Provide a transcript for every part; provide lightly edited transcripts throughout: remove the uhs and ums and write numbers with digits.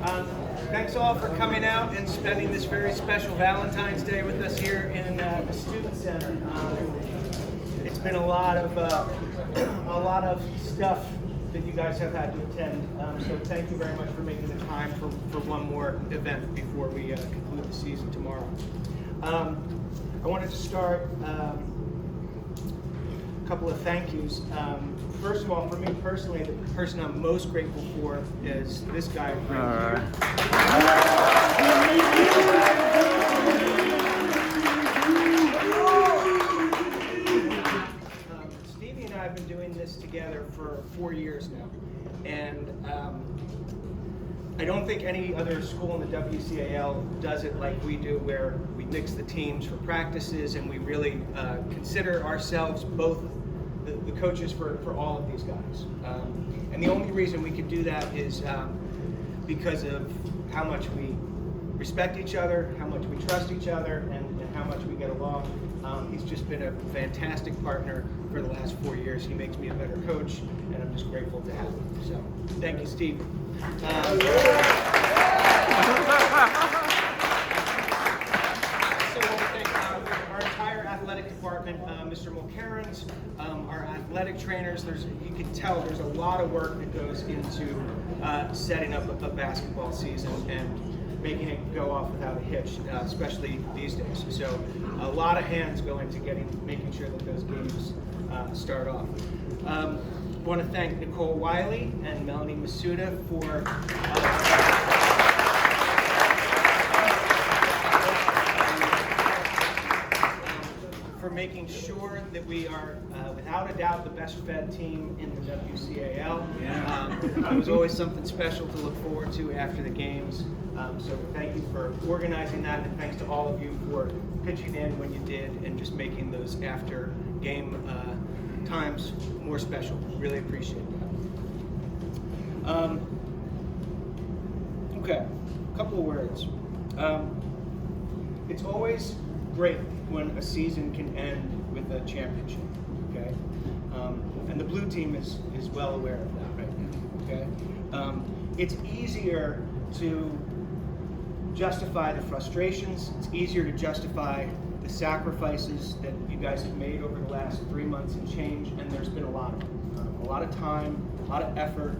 Thanks all for coming out and spending this very special Valentine's Day with us here in the Student Center. It's been a lot of stuff that you guys have had to attend. So thank you very much for making the time for one more event before we conclude the season tomorrow. I wanted to start a couple of thank yous. First of all, for me personally, the person I'm most grateful for is this guy right here. Stevie and I have been doing this together for 4 years now, and I don't think any other school in the WCAL does it like we do, where we mix the teams for practices and we really consider ourselves both the coaches for all of these guys. And the only reason we can do that is because of how much we respect each other, how much we trust each other, and how much we get along. He's just been a fantastic partner for the last 4 years. He makes me a better coach, and I'm just grateful to have him. So thank you, Steve. Our entire athletic department, Mr. Mulcairns, our athletic trainers. You can tell there's a lot of work that goes into setting up a basketball season and making it go off without a hitch, especially these days. So a lot of hands go into making sure that those games start off. I want to thank Nicole Wiley and Melanie Masuda for making sure that we are, without a doubt, the best fed team in the WCAL. It was always something special to look forward to after the games. So thank you for organizing that, and thanks to all of you for pitching in when you did and just making those after game times more special. Really appreciate that. Okay, a couple of words. It's always great when a season can end with a championship, okay? And the blue team is well aware of that right now, okay? It's easier to justify the frustrations. It's easier to justify the sacrifices that you guys have made over the last 3 months and change, and there's been a lot of them. A lot of time, a lot of effort,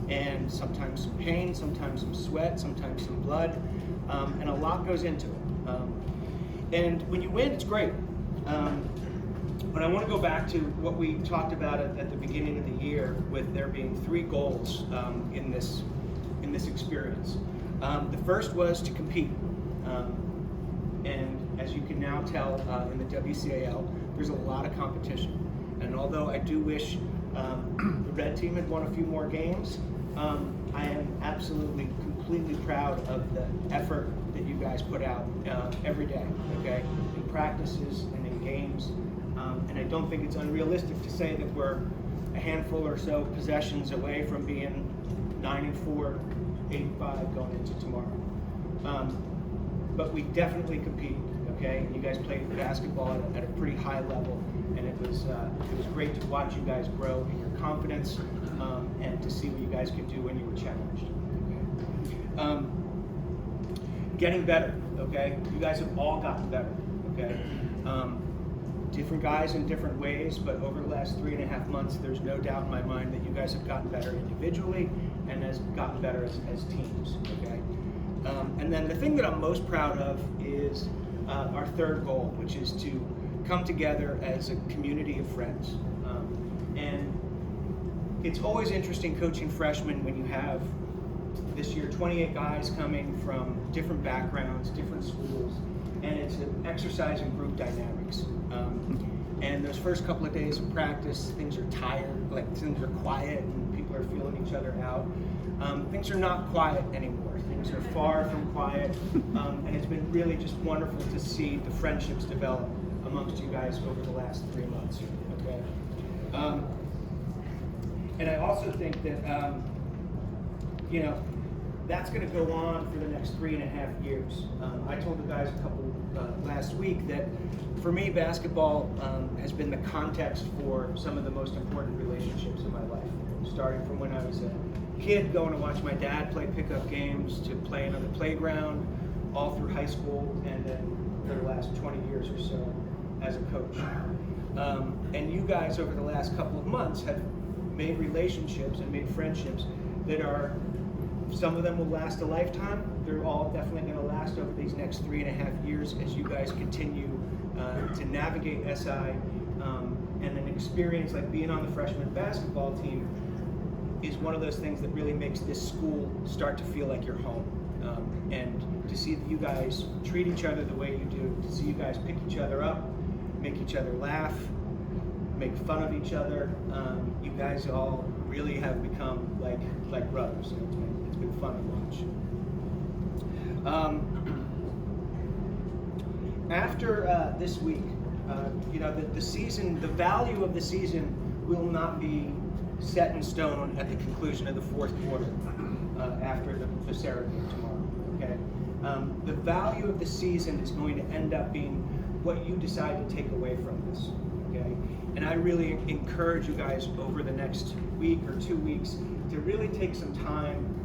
and sometimes some pain, sometimes some sweat, sometimes some blood, and a lot goes into it. And when you win, it's great. But I want to go back to what we talked about at the beginning of the year, with there being 3 goals in this experience. The first was to compete, and as you can now tell in the WCAL, there's a lot of competition. And although I do wish the red team had won a few more games, I am absolutely completely proud of the effort that you guys put out every day, okay, in practices and in games. And I don't think it's unrealistic to say that we're a handful or so possessions away from being 9-4, 8-5 going into tomorrow. But we definitely competed, okay? And you guys played basketball at a pretty high level, and it was great to watch you guys grow in your confidence and to see what you guys could do when you were challenged. Okay? Getting better, okay? You guys have all gotten better, okay? Different guys in different ways, but over the last 3.5 months, there's no doubt in my mind that you guys have gotten better individually and has gotten better as teams, okay? And then the thing that I'm most proud of is our third goal, which is to come together as a community of friends. And it's always interesting coaching freshmen when you have, this year, 28 guys coming from different backgrounds, different schools, and it's an exercise in group dynamics. And those first couple of days of practice, things are tired, like things are quiet, and people are feeling each other out. Things are not quiet anymore. Things are far from quiet, and it's been really just wonderful to see the friendships develop amongst you guys over the last 3 months. Okay. And I also think that that's going to go on for the next 3.5 years. I told the guys a couple last week that for me, basketball has been the context for some of the most important relationships in my life. Starting from when I was a kid going to watch my dad play pickup games to playing on the playground all through high school, and then for the last 20 years or so as a coach. And you guys over the last couple of months have made relationships and made friendships that are, some of them will last a lifetime. They're all definitely going to last over these next 3.5 years as you guys continue to navigate SI, and an experience like being on the freshman basketball team is one of those things that really makes this school start to feel like your home. And to see that you guys treat each other the way you do, to see you guys pick each other up, make each other laugh, make fun of each other. You guys all really have become like brothers, and it's been fun to watch. After this week, the season, the value of the season will not be set in stone at the conclusion of the fourth quarter after the Sarah game tomorrow. Okay, the value of the season is going to end up being what you decide to take away from this. Okay, and I really encourage you guys over the next week or 2 weeks to really take some time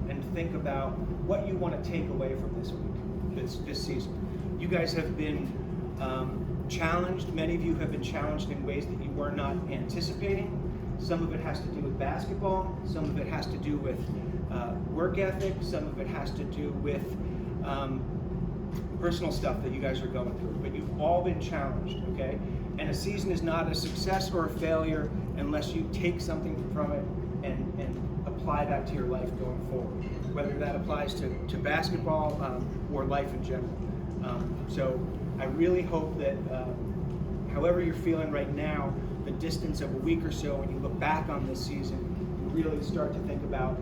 and think about what you want to take away from this week, this season. You guys have been challenged. Many of you have been challenged in ways that you were not anticipating. Some of it has to do with basketball. Some of it has to do with work ethic. Some of it has to do with personal stuff that you guys are going through. But you've all been challenged, okay? And a season is not a success or a failure unless you take something from it and apply that to your life going forward, whether that applies to basketball or life in general. So I really hope that however you're feeling right now, the distance of a week or so, when you look back on this season, you really start to think about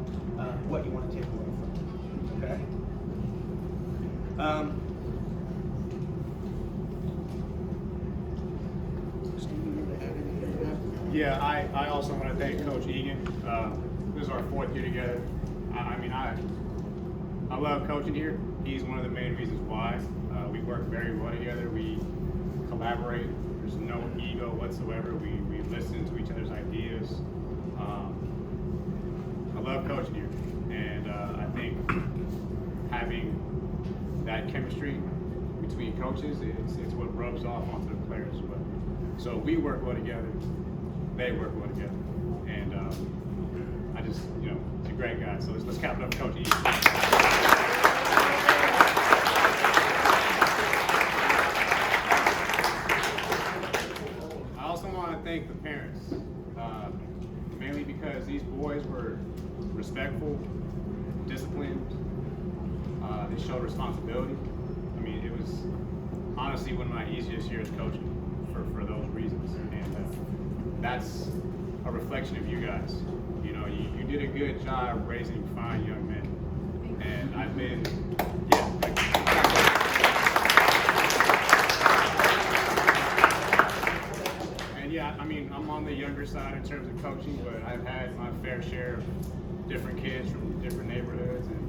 what you want to take away from it, okay? Yeah, I also want to thank Coach Egan. This is our 4th year together. I love coaching here. He's one of the main reasons why. We work very well together. We collaborate. There's no ego whatsoever. We listen to each other's ideas. I love coaching here, and I think having that chemistry between coaches, it's what rubs off onto the players as well. So we work well together. They work well together, and I just, he's a great guy. So let's clap it up, Coach Egan. I also want to thank the parents, mainly because these boys were respectful, disciplined. They showed responsibility. I mean, it was honestly one of my easiest years coaching for those reasons, and that's a reflection of you guys. You did a good job raising fine young men, and I've been, I'm on the younger side in terms of coaching, but I've had my fair share of different kids from different neighborhoods, and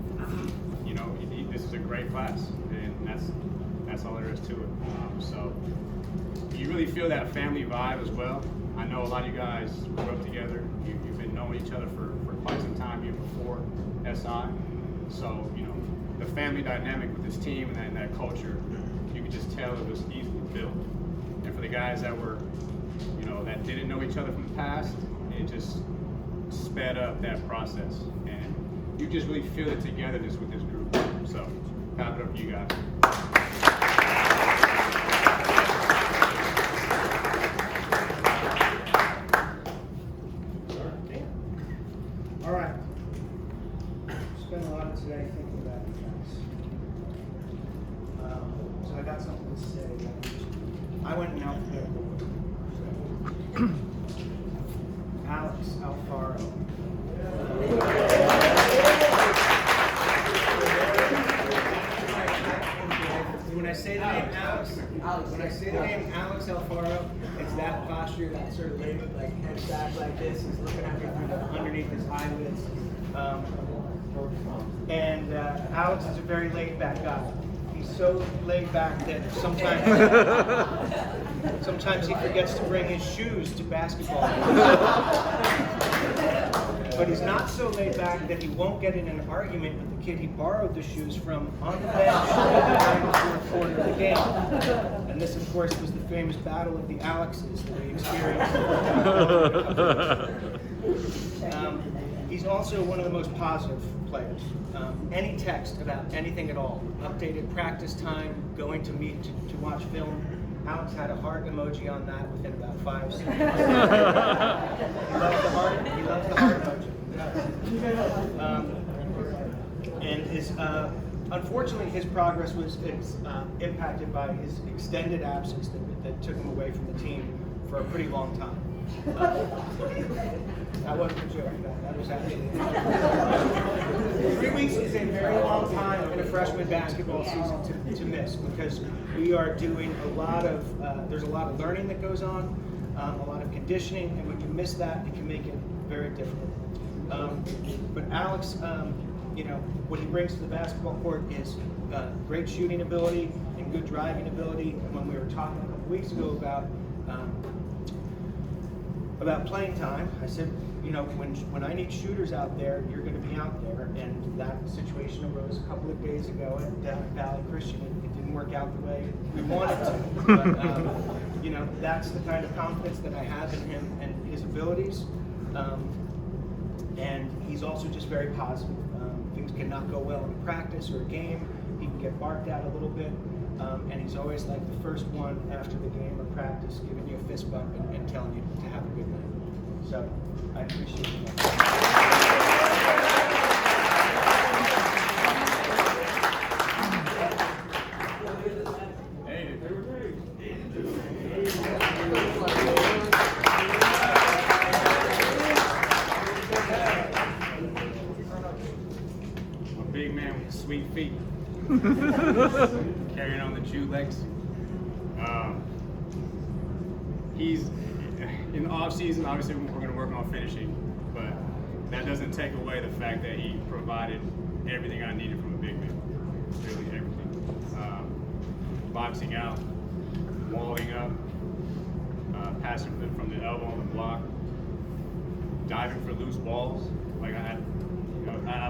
this is a great class, and that's all there is to it. So you really feel that family vibe as well. I know a lot of you guys grew up together. You've been knowing each other for quite some time, even before SI. So the family dynamic with this team and that culture, you could just tell it was easily built. And for the guys that were that didn't know each other from the past, it just sped up that process. And you just really feel the togetherness with this group. So, clap it up for you guys. All right. Spent a lot of today thinking about you guys. So I got something to say. I went in alphabetical order. Alex Alfaro. When I say the name Alex Alfaro, it's that posture, that sort of laid, head back like this. He's looking at me underneath his eyelids. And Alex is a very laid back guy. He's so laid back that sometimes he forgets to bring his shoes to basketball. But he's not so laid back that he won't get in an argument with the kid he borrowed the shoes from on the bench during the fourth quarter of the game. And this, of course, was the famous battle of the Alexes that we experienced. He's also one of the most positive players. Any text about anything at all, updated practice time, going to meet to watch film, Alex had a heart emoji on that within about 5 seconds. He loves the heart emoji. And unfortunately, his progress was impacted by his extended absence that took him away from the team for a pretty long time. That wasn't a joke. That was actually 3 weeks is a very long time in a freshman basketball season to miss, because we are doing a lot of there's a lot of learning that goes on, a lot of conditioning, and when you miss that, it can make it very difficult. But Alex, what he brings to the basketball court is great shooting ability and good driving ability. And when we were talking a couple weeks ago about playing time, I said, when I need shooters out there, you're going to be out there. And that situation arose a couple of days ago at Valley Christian. It didn't work out the way we wanted to. But, that's the kind of confidence that I have in him and his abilities. And he's also just very positive. Things cannot go well in a practice or a game. He can get barked at a little bit. And he's always like the first one after the game or practice, giving you a fist bump and telling you to have a good night. So I appreciate that. A big man with sweet feet. Carrying on the Jew legacy. He's in the off season. Obviously, we're going to work on finishing, but that doesn't take away the fact that he provided everything I needed from a big man. Really everything. Boxing out, walling up, passing from the elbow on the block, diving for loose balls. Like I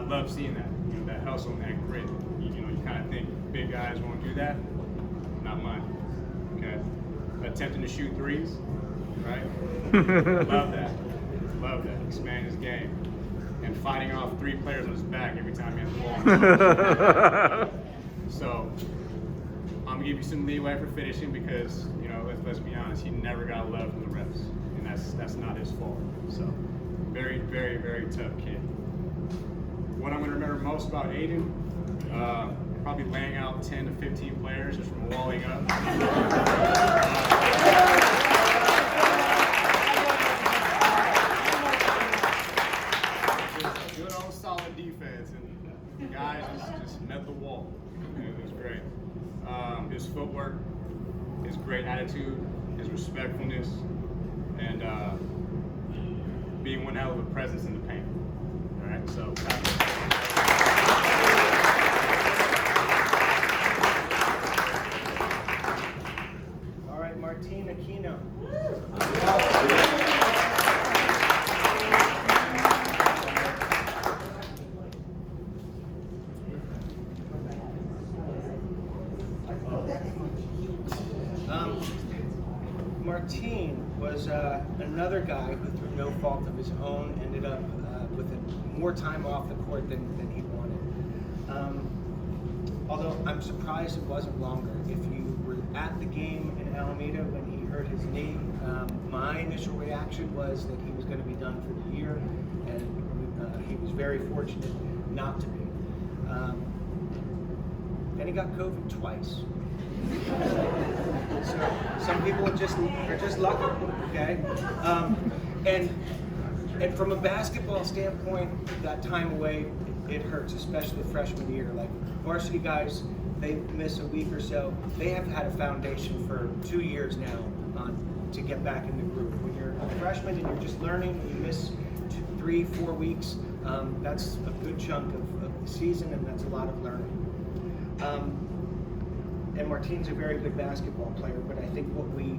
love seeing that. That hustle and that grit. You kind of think big guys won't do that. Not mine. Okay. Attempting to shoot threes, right? Love that. Love that. Expand his game. And fighting off 3 players on his back every time he has the ball. So I'm gonna give you some leeway for finishing because let's be honest, he never got love from the refs, and that's not his fault. So very, very, very tough kid. What I'm gonna remember most about Aiden. Probably laying out 10 to 15 players just from walling up. Good old solid defense, and guys just met the wall. It was great. His footwork, his great attitude, his respectfulness, and being one hell of a presence in the paint. All right, so. Martin Aquino. Martin was another guy who, through no fault of his own, ended up with more time off the court than he wanted. Although I'm surprised it wasn't longer. If you were at the game in Alameda when he hurt his knee, my initial reaction was that he was going to be done for the year, and he was very fortunate not to be. Then he got COVID twice. So some people are just lucky, okay? And from a basketball standpoint, that time away, it hurts, especially freshman year. Like varsity guys, they miss a week or so. They have had a foundation for 2 years now to get back in the groove. When you're a freshman and you're just learning, you miss 3, 4 weeks. That's a good chunk of the season, and that's a lot of learning. And Martin's a very good basketball player, but I think what we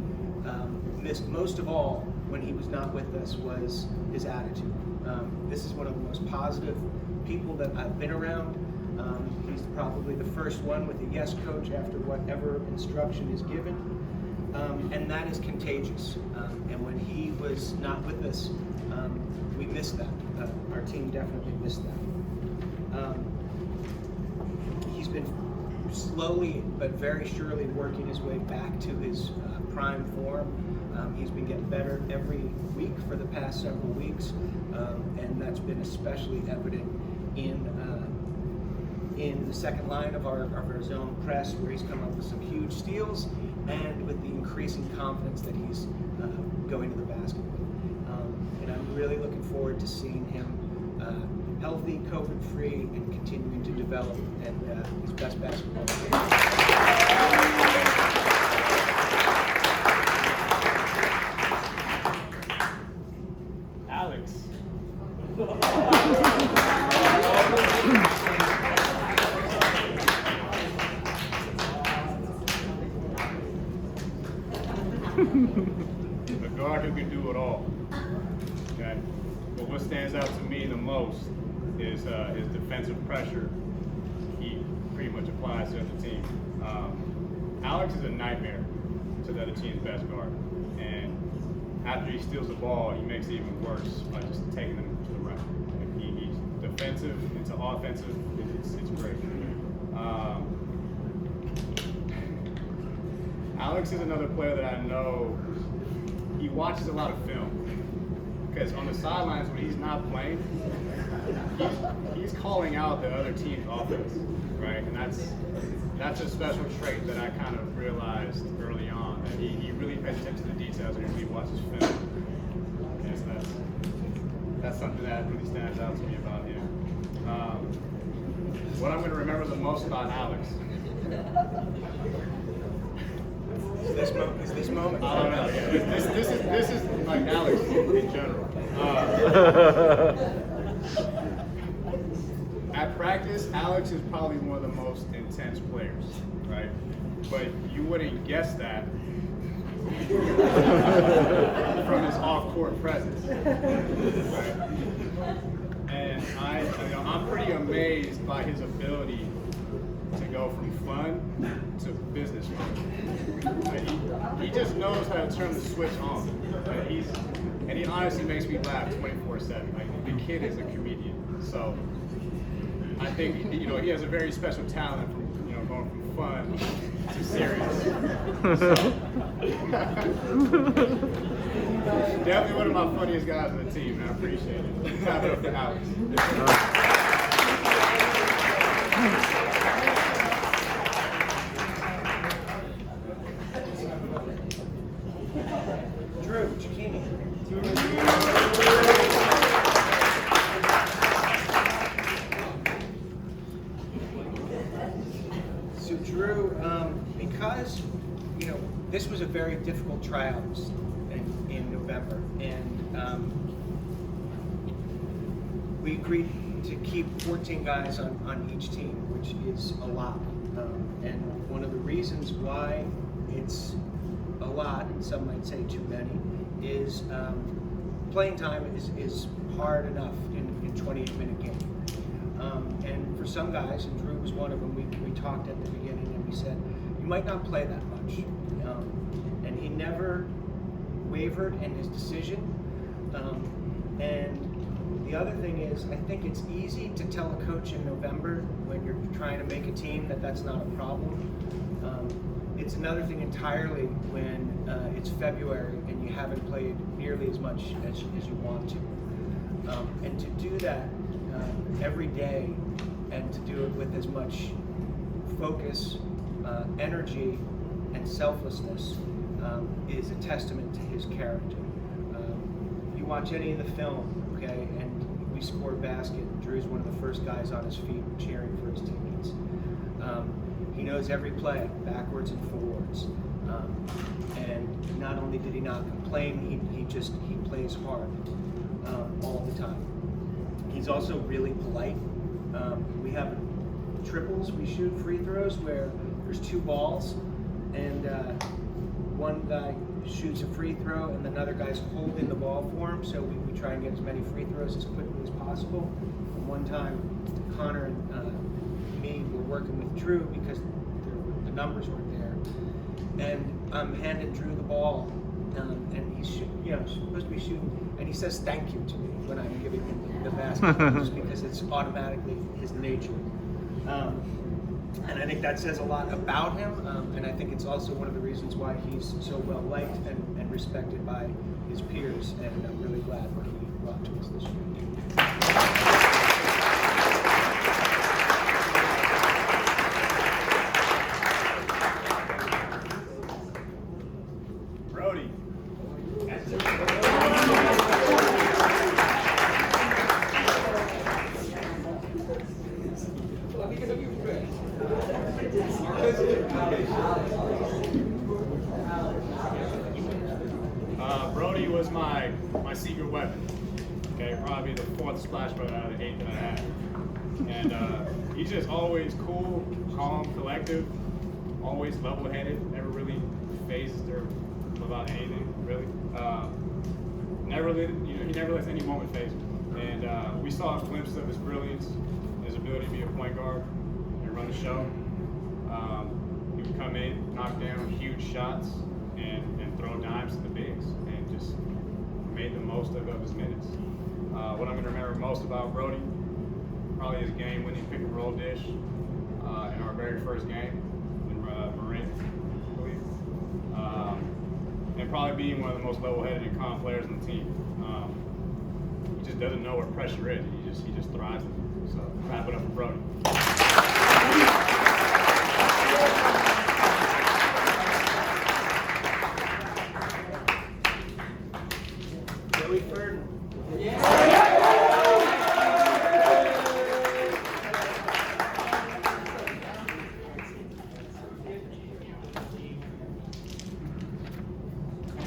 missed most of all when he was not with us was his attitude. This is one of the most positive people that I've been around. He's probably the first one with a yes coach after whatever instruction is given, and that is contagious. And when he was not with us, we missed that. Our team definitely missed that. He's been slowly but very surely working his way back to his prime form. He's been getting better every week for the past several weeks, and that's been especially evident in the second line of our zone press, where he's come up with some huge steals, and with the increasing confidence that he's going to the basket with. And I'm really looking forward to seeing him healthy, COVID-free, and continuing to develop at his best basketball game. Alex. A guard who can do it all. Okay. But what stands out to me the most is his defensive pressure he pretty much applies to the other team. Alex is a nightmare to the other team's best guard. And after he steals the ball, he makes it even worse by just taking them to the rim. Like he's defensive into offensive. It's great. Alex is another player that I know he watches a lot of film. Because on the sidelines, when he's not playing, he's calling out the other team's offense, right? And that's a special trait that I kind of realized early on, that he really pays attention to the details and he watches film. And so that's something that really stands out to me about him. What I'm going to remember the most about Alex. Is this moment? I don't know. Yeah. This is like Alex in general. At practice, Alex is probably one of the most intense players, right? But you wouldn't guess that from his off-court presence, right? And I'm pretty amazed by his ability to go from fun to business fun. Like he just knows how to turn the switch on. Like and he honestly makes me laugh 24/7. Like the kid is a comedian. So I think he has a very special talent from going from fun to serious. So, definitely one of my funniest guys on the team, and I appreciate it. Clap it up for Alex. Drew, Chiquini. So Drew, because this was a very difficult tryout in November, and we agreed to keep 14 guys on each team, which is a lot. And one of the reasons why it's a lot, and some might say too many, is playing time is hard enough in a 28-minute game. And for some guys, and Drew was one of them, we talked at the beginning and we said, you might not play that much. And he never wavered in his decision. And the other thing is, I think it's easy to tell a coach in November when you're trying to make a team that that's not a problem. It's another thing entirely when it's February and you haven't played nearly as much as you want to. And to do that every day and to do it with as much focus, energy, and selflessness is a testament to his character. You watch any of the film, okay, and we score a basket, Drew's one of the first guys on his feet cheering for his teammates. He knows every play, backwards and forwards. And not only did he not complain, he plays hard all the time. He's also really polite. We have triples, we shoot free throws where there's two balls, and one guy shoots a free throw and another guy's holding the ball for him, so we try and get as many free throws as quickly as possible. And one time, Connor and me were working with Drew because the numbers weren't there, and I'm handing Drew the ball, and he's supposed to be shooting, and he says thank you to me when I'm giving him the basketball, just because it's automatically his nature. And I think that says a lot about him, and I think it's also one of the reasons why he's so well liked and respected by his peers, and I'm really glad what he brought to us this year. Brody. Brody was my secret weapon. Okay, probably the 4th splash brother out of the 8 that I had. And he's just always cool, calm, collective, always level-headed, never really phased or about anything really. He never lets any moment phase him. And we saw a glimpse of his brilliance, his ability to be a point guard and run the show. He would come in, knock down huge shots, and throw dimes to the bigs, and just made the most of his minutes. What I'm going to remember most about Brody, probably his game-winning pick-and-roll dish in our very first game in Marin, I believe. And probably being one of the most level-headed and calm players on the team. He just doesn't know where pressure is. He just thrives with it. So wrap it up for Brody. Joey Ferdin.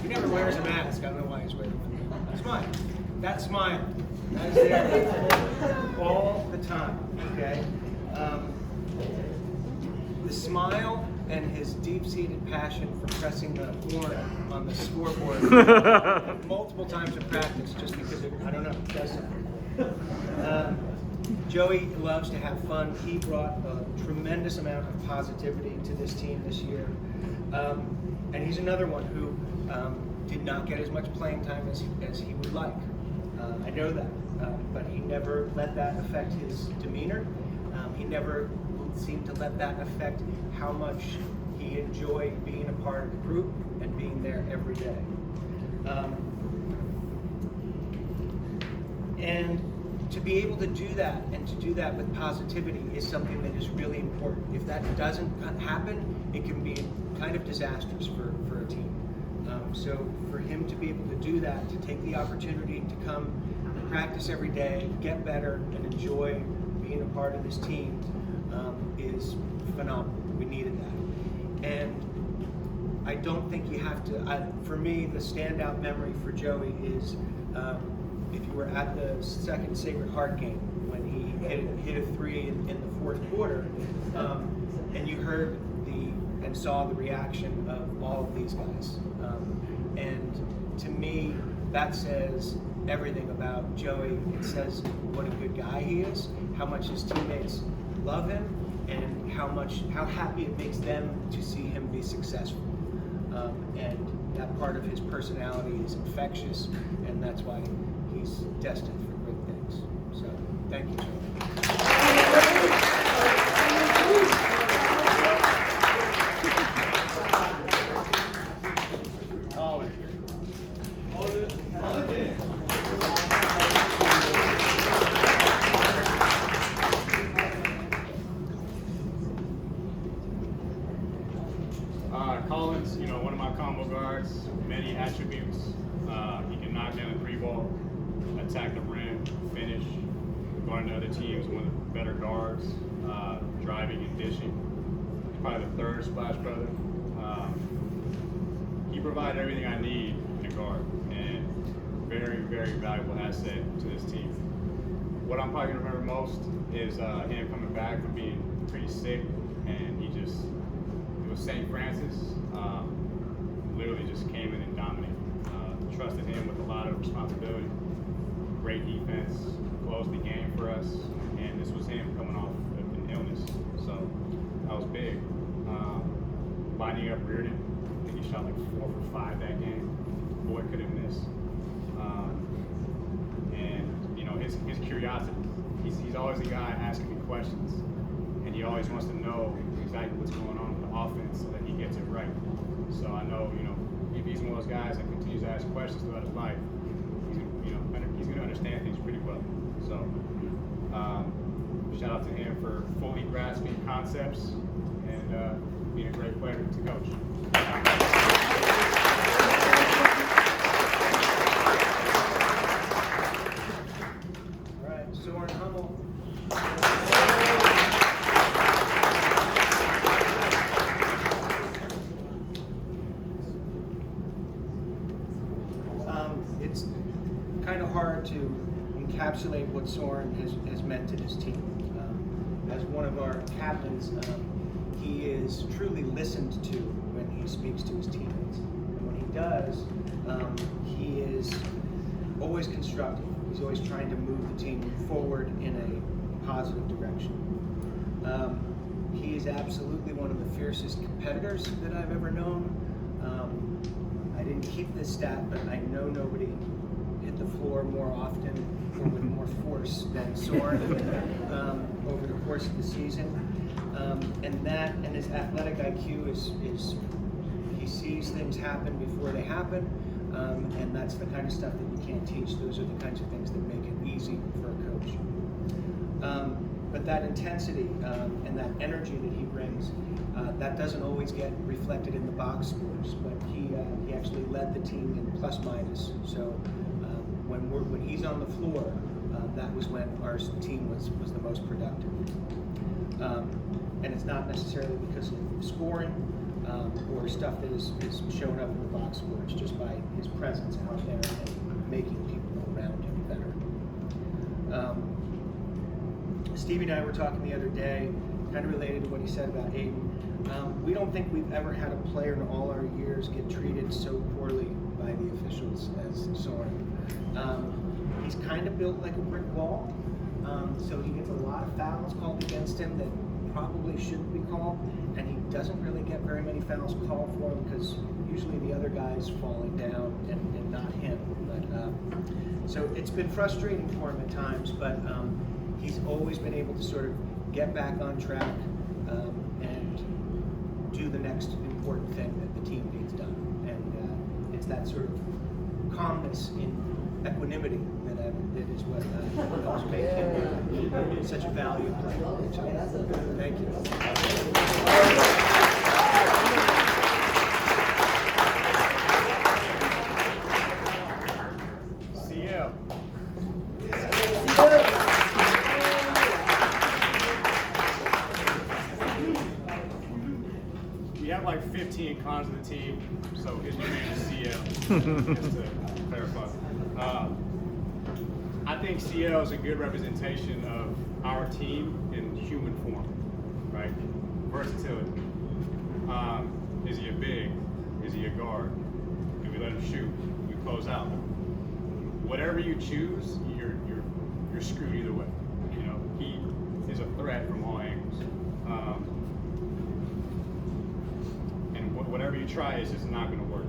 He never wears a mask. I don't know why he's wearing one. Smile. That smile. That is there all the time. Okay. The smile and his deep-seated passion for pressing the horn on the scoreboard multiple times in practice, just because I don't know, does something. Joey loves to have fun. He brought a tremendous amount of positivity to this team this year. And he's another one who did not get as much playing time as he would like. I know that, but he never let that affect his demeanor. He never seemed to let that affect how much he enjoyed being a part of the group and being there every day. And to be able to do that, and to do that with positivity, is something that is really important. If that doesn't happen, it can be kind of disastrous for a team. So for him to be able to do that, to take the opportunity to come practice every day, get better, and enjoy being a part of this team is phenomenal. We needed that. And I don't think you have to, for me, the standout memory for Joey is if you were at the second Sacred Heart game when he hit a 3 in the 4th quarter, and you heard and saw the reaction of all of these guys. And to me, that says everything about Joey. It says what a good guy he is, how much his teammates love him, and how happy it makes them to see him be successful. And that part of his personality is infectious, and that's why he's destined for great things. So, thank you, Joey. Collins, one of my combo guards, many attributes. He can knock down a 3-ball, attack the rim, finish, guarding the other teams, one of the better guards, driving and dishing. Probably the 3rd splash brother. He provided everything I need in a guard, and very, very valuable asset to this team. What I'm probably gonna remember most is him coming back from being pretty sick, and it was St. Francis. literally just came in and dominated. Trusted him with a lot of responsibility. Great defense, closed the game for us, and this was him coming off of an illness, so that was big. Lining up Reardon, I think he shot like 4 for 5 that game. Boy could have missed. And you know, his curiosity. He's always the guy asking me questions, and he always wants to know exactly what's going on with the offense so that he gets it right. So I know, you know, if he's one of those guys that continues to ask questions throughout his life, he's going to understand things pretty well. So shout out to him for fully grasping concepts and being a great player to coach. All right, Soren Hummel. It's kind of hard to encapsulate what Soren has meant to this team. As one of our captains, he is truly listened to when he speaks to his teammates. And when he does, he is always constructive. He's always trying to move the team forward in a positive direction. He is absolutely one of the fiercest competitors that I've ever known. I didn't keep this stat, but I know nobody hit the floor more often or with more force than Soren over the course of the season. And his athletic IQ is he sees things happen before they happen, and that's the kind of stuff that you can't teach. Those are the kinds of things that make it easy for a coach. But that intensity and that energy that he brings, that doesn't always get reflected in the box scores, but he actually led the team in plus minus. So when he's on the floor, that was when our team was the most productive. And it's not necessarily because of scoring or stuff that is shown up in the box score. It's just by his presence out there and making people around him better. Stevie and I were talking the other day, kind of related to what he said about Aiden. We don't think we've ever had a player in all our years get treated so poorly by the officials as Soren. He's kind of built like a brick wall, so he gets a lot of fouls called against him that probably shouldn't be called, and he doesn't really get very many fouls called for him because usually the other guy's falling down and not him. But so it's been frustrating for him at times, but he's always been able to sort of get back on track and do the next important thing that the team needs done. And it's that sort of calmness in equanimity that is what helps make him such a valuable player. So, thank you. CL. We have like 15 cons of the team, so his name is CL, just to clarify. I think CL is a good representation of our team in human form, right? Versatility. Is he a big? Is he a guard? Do we let him shoot? Do we close out? Whatever you choose, you're screwed either way. You know, he is a threat from all angles. And whatever you try, it's just not going to work.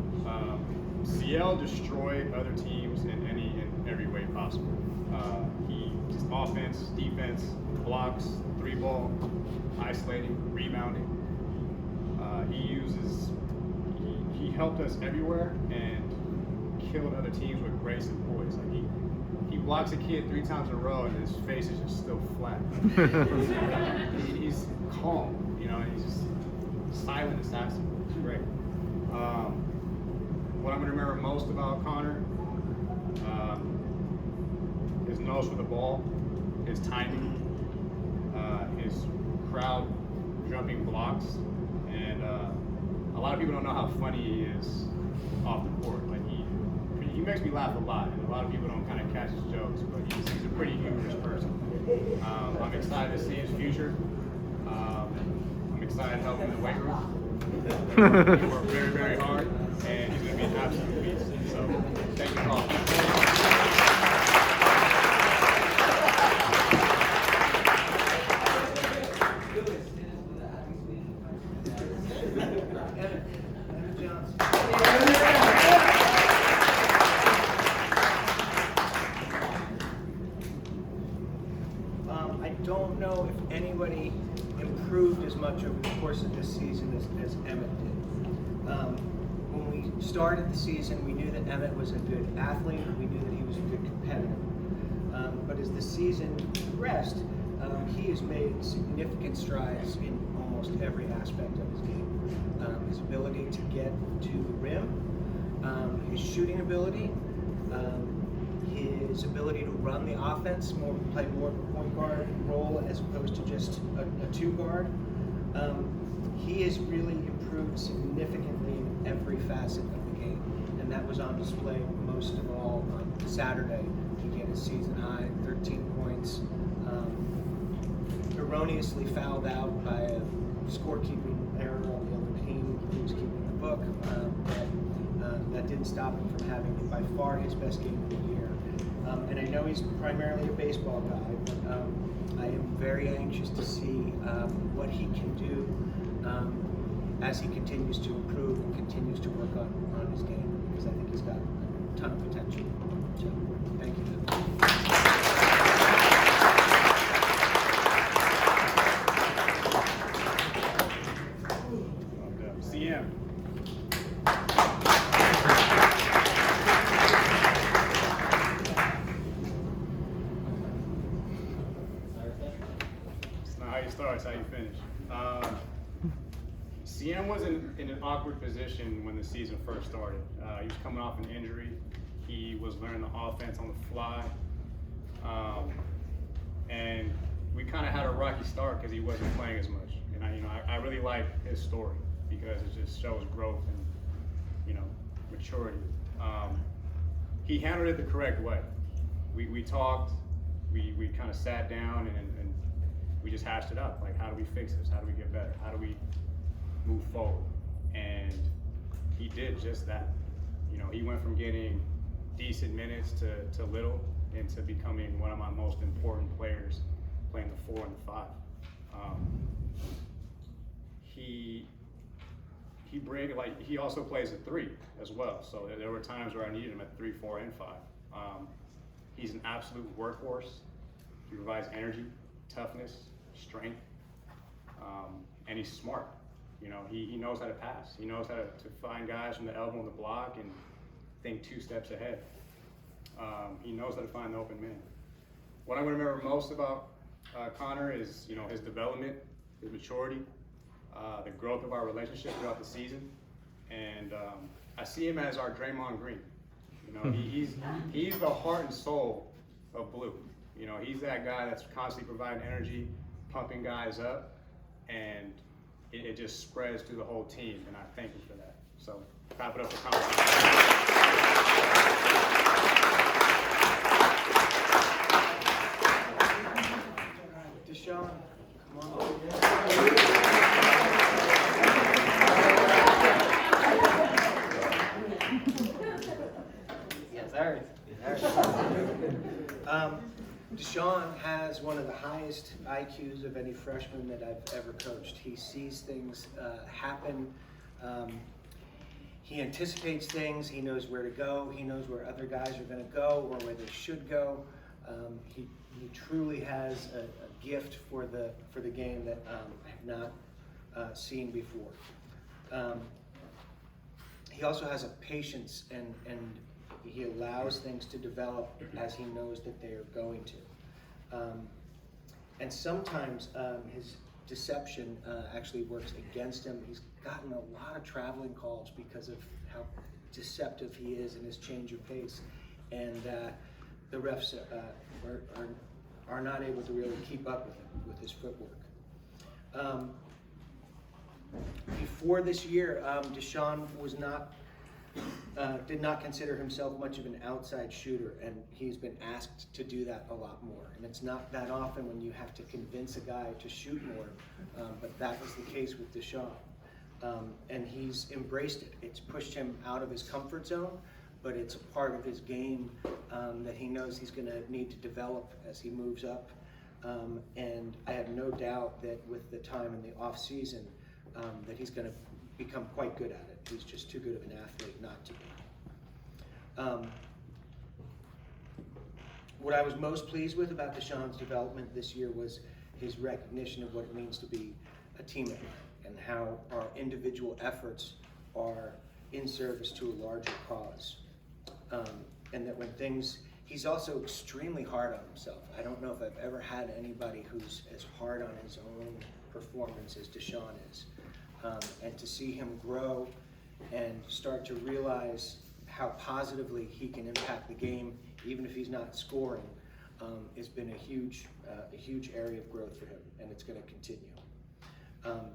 CL destroyed other teams in any and every way possible. His offense, defense, blocks, 3-ball, isolating, rebounding. He helped us everywhere and killed other teams with grace and poise. Like he blocks a kid 3 times in a row and his face is just still flat. He's calm, you know, and he's just silent assassin. It's great. What I'm going to remember most about Connor, his nose for the ball, his timing, his crowd jumping blocks, and a lot of people don't know how funny he is off the court. Like he makes me laugh a lot, and a lot of people don't kind of catch his jokes, but he's a pretty humorous person. I'm excited to see his future. I'm excited to help him in the weight room. He worked very, very hard, and he's going to be an absolute beast. So, thank you, Carl. I don't know if anybody improved as much over the course of this season as Emmett did. When we started the season, we knew that Emmett was a good athlete. We knew that he was a good competitor. But as the season progressed, he has made significant strides in almost every aspect of his game. His ability to get to the rim, his shooting ability, his ability to run the offense, play more of a point guard role as opposed to just a two guard. He has really improved significantly in every facet of the game, and that was on display most of all on Saturday. He had a season high, 13 points, erroneously fouled out by a scorekeeping error on the other team who was keeping the book. That didn't stop him from having by far his best game of the year. And I know he's primarily a baseball guy, but I am very anxious to see what he can do as he continues to improve and continues to work on his game, because I think he's got a ton of potential. So, thank you. CM. It's not how you start, it's how you finish. CM was in an awkward position when the season first started. He was coming off an injury. He was learning the offense on the fly. And we kind of had a rocky start because he wasn't playing as much. And I really like his story because it just shows growth and, maturity. He handled it the correct way. We talked, we kind of sat down and we just hashed it up. Like, how do we fix this? How do we get better? How do we move forward? And he did just that. He went from getting decent minutes to little into becoming one of my most important players, playing the 4 and the 5. He also plays a 3 as well. So there were times where I needed him at 3, 4, and 5. He's an absolute workhorse. He provides energy, toughness, strength, and he's smart. He knows how to pass. He knows how to find guys from the elbow and the block and think 2 steps ahead. He knows how to find the open man. What I remember most about Connor is, his development, his maturity, the growth of our relationship throughout the season, and I see him as our Draymond Green. He's the heart and soul of Blue. He's that guy that's constantly providing energy, pumping guys up, and it just spreads through the whole team, and I thank him for that. So, clap it up for Connor. Deshaun, come on. Yes, sir. Deshaun has one of the highest IQs of any freshman that I've ever coached. He sees things happen. He anticipates things. He knows where to go. He knows where other guys are going to go or where they should go. He truly has a gift for the game that I have not seen before. He also has a patience and he allows things to develop as he knows that they are going to. And sometimes his deception actually works against him. He's gotten a lot of traveling calls because of how deceptive he is in his change of pace. And the refs are not able to really keep up with him, with his footwork. Before this year, Deshaun was not did not consider himself much of an outside shooter, and he's been asked to do that a lot more. And it's not that often when you have to convince a guy to shoot more, but that was the case with Deshaun. And he's embraced it. It's pushed him out of his comfort zone, but it's a part of his game that he knows he's going to need to develop as he moves up. And I have no doubt that with the time in the off season, that he's going to become quite good at it. He's just too good of an athlete not to be. What I was most pleased with about Deshaun's development this year was his recognition of what it means to be a teammate and how our individual efforts are in service to a larger cause. And that when things, he's also extremely hard on himself. I don't know if I've ever had anybody who's as hard on his own performance as Deshaun is. And to see him grow and start to realize how positively he can impact the game, even if he's not scoring, has been a huge area of growth for him, and it's going to continue.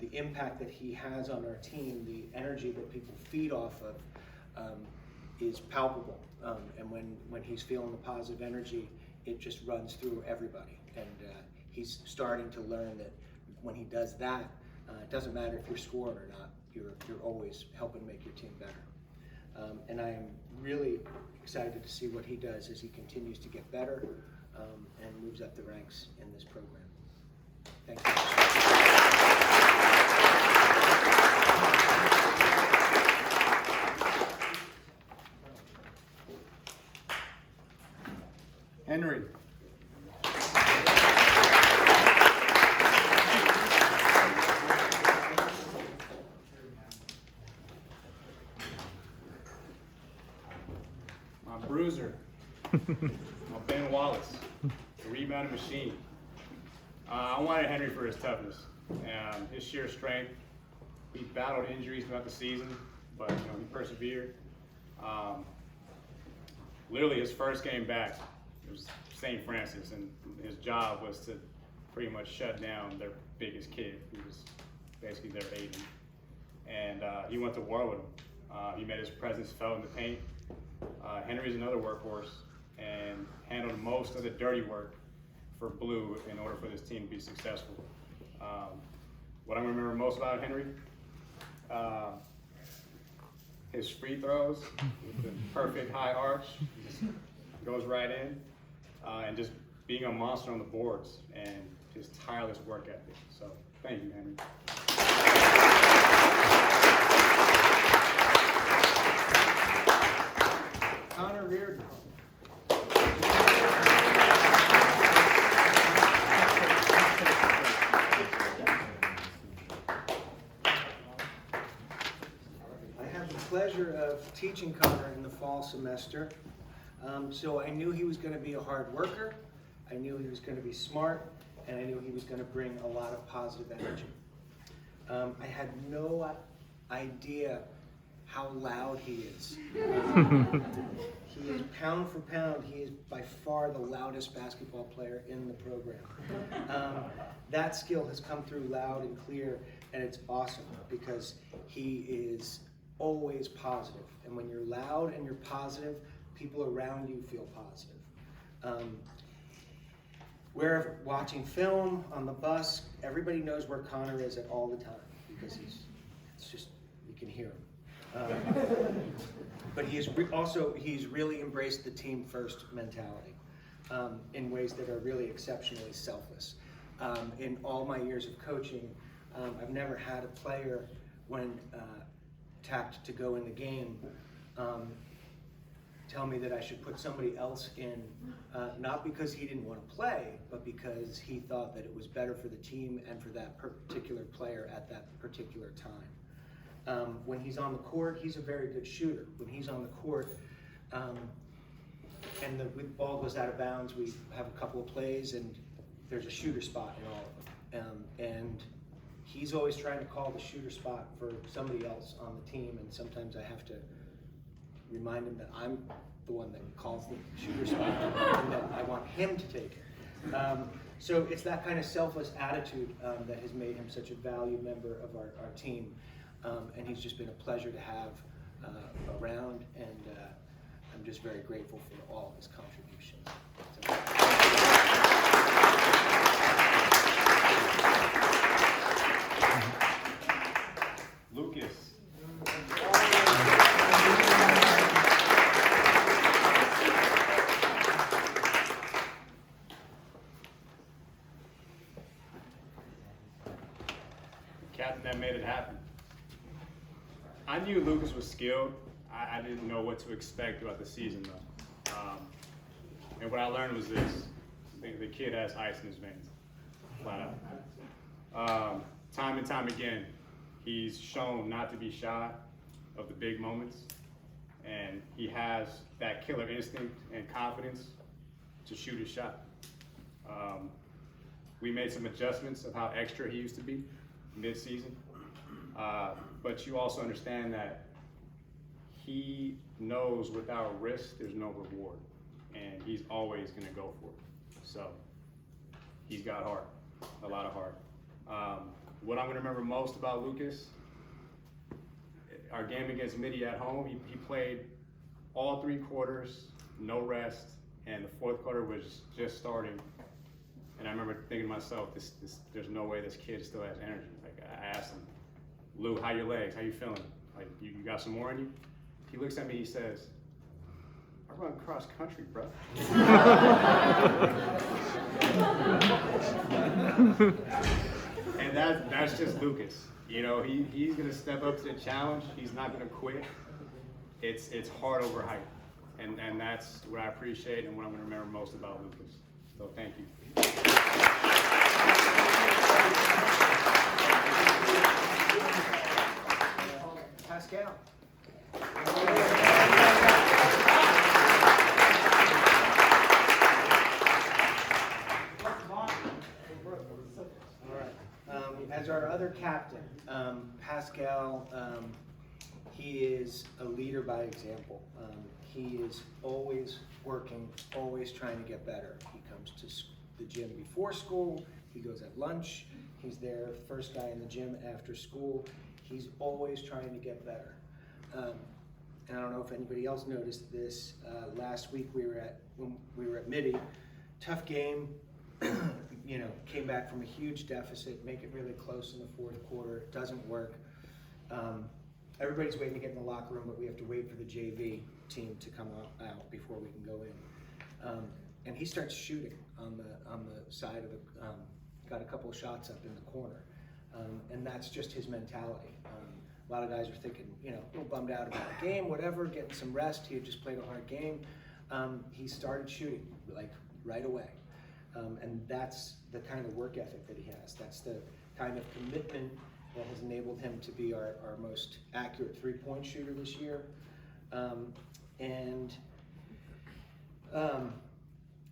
The impact that he has on our team, the energy that people feed off of, is palpable. And when he's feeling the positive energy, it just runs through everybody. And he's starting to learn that when he does that, it doesn't matter if you're scoring or not, you're always helping make your team better. And I am really excited to see what he does as he continues to get better and moves up the ranks in this program. Thank you. Henry. My bruiser. My Ben Wallace. The rebounding machine. I wanted Henry for his toughness and his sheer strength. He battled injuries throughout the season, but he persevered. Literally his first game back, it was St. Francis, and his job was to pretty much shut down their biggest kid, who was basically their agent. And he went to war with him. He made his presence felt in the paint. Henry's another workhorse and handled most of the dirty work for Blue in order for this team to be successful. What I remember most about Henry, his free throws with the perfect high arch, just goes right in, and just being a monster on the boards and his tireless work ethic. So thank you, Henry. Connor Reardon. Pleasure of teaching Connor in the fall semester. So I knew he was going to be a hard worker, I knew he was going to be smart, and I knew he was going to bring a lot of positive energy. I had no idea how loud he is. He is pound for pound, he is by far the loudest basketball player in the program. That skill has come through loud and clear, and it's awesome because he is always positive. And when you're loud and you're positive, people around you feel positive. Wherever, watching film, on the bus, everybody knows where Connor is at all the time because it's just, you can hear him. But he's really embraced the team first mentality in ways that are really exceptionally selfless. In all my years of coaching, I've never had a player when tapped to go in the game tell me that I should put somebody else in, not because he didn't want to play, but because he thought that it was better for the team and for that particular player at that particular time. When he's on the court, he's a very good shooter. When he's on the court and the ball goes out of bounds, we have a couple of plays and there's a shooter spot in all of them. And he's always trying to call the shooter spot for somebody else on the team, and sometimes I have to remind him that I'm the one that calls the shooter spot and that I want him to take it. So it's that kind of selfless attitude that has made him such a valued member of our team, and he's just been a pleasure to have around, and I'm just very grateful for all of his contributions. Lucas. Captain that made it happen. I knew Lucas was skilled. I didn't know what to expect throughout the season, though. And what I learned was this: the kid has ice in his veins, flat out. Time and time again, he's shown not to be shy of the big moments, and he has that killer instinct and confidence to shoot his shot. We made some adjustments of how extra he used to be mid-season, but you also understand that he knows without risk there's no reward, and he's always going to go for it. So he's got heart, a lot of heart. What I'm going to remember most about Lucas, our game against Midi at home, he played all 3 quarters, no rest, and the 4th quarter was just starting. And I remember thinking to myself, there's no way this kid still has energy. Like, I asked him, Lou, how your legs? How you feeling? Like, you got some more in you? He looks at me, he says, I run cross country, bro. And that's just Lucas. You know, he's gonna step up to the challenge. He's not gonna quit. It's hard over height. And that's what I appreciate and what I'm gonna remember most about Lucas. So thank you. Pascal. As our other captain, Pascal, he is a leader by example. He is always working, always trying to get better. He comes to the gym before school, he goes at lunch, he's there, first guy in the gym after school. He's always trying to get better. And I don't know if anybody else noticed this. Last week when we were at Midi, tough game. You know, came back from a huge deficit, make it really close in the 4th quarter. It doesn't work. Everybody's waiting to get in the locker room, but we have to wait for the JV team to come out before we can go in. And he starts shooting on the side of the. Got a couple of shots up in the corner, and that's just his mentality. A lot of guys are thinking, you know, a little bummed out about the game, whatever, getting some rest. He had just played a hard game. He started shooting like right away. And that's the kind of work ethic that he has. That's the kind of commitment that has enabled him to be our most accurate 3-point shooter this year.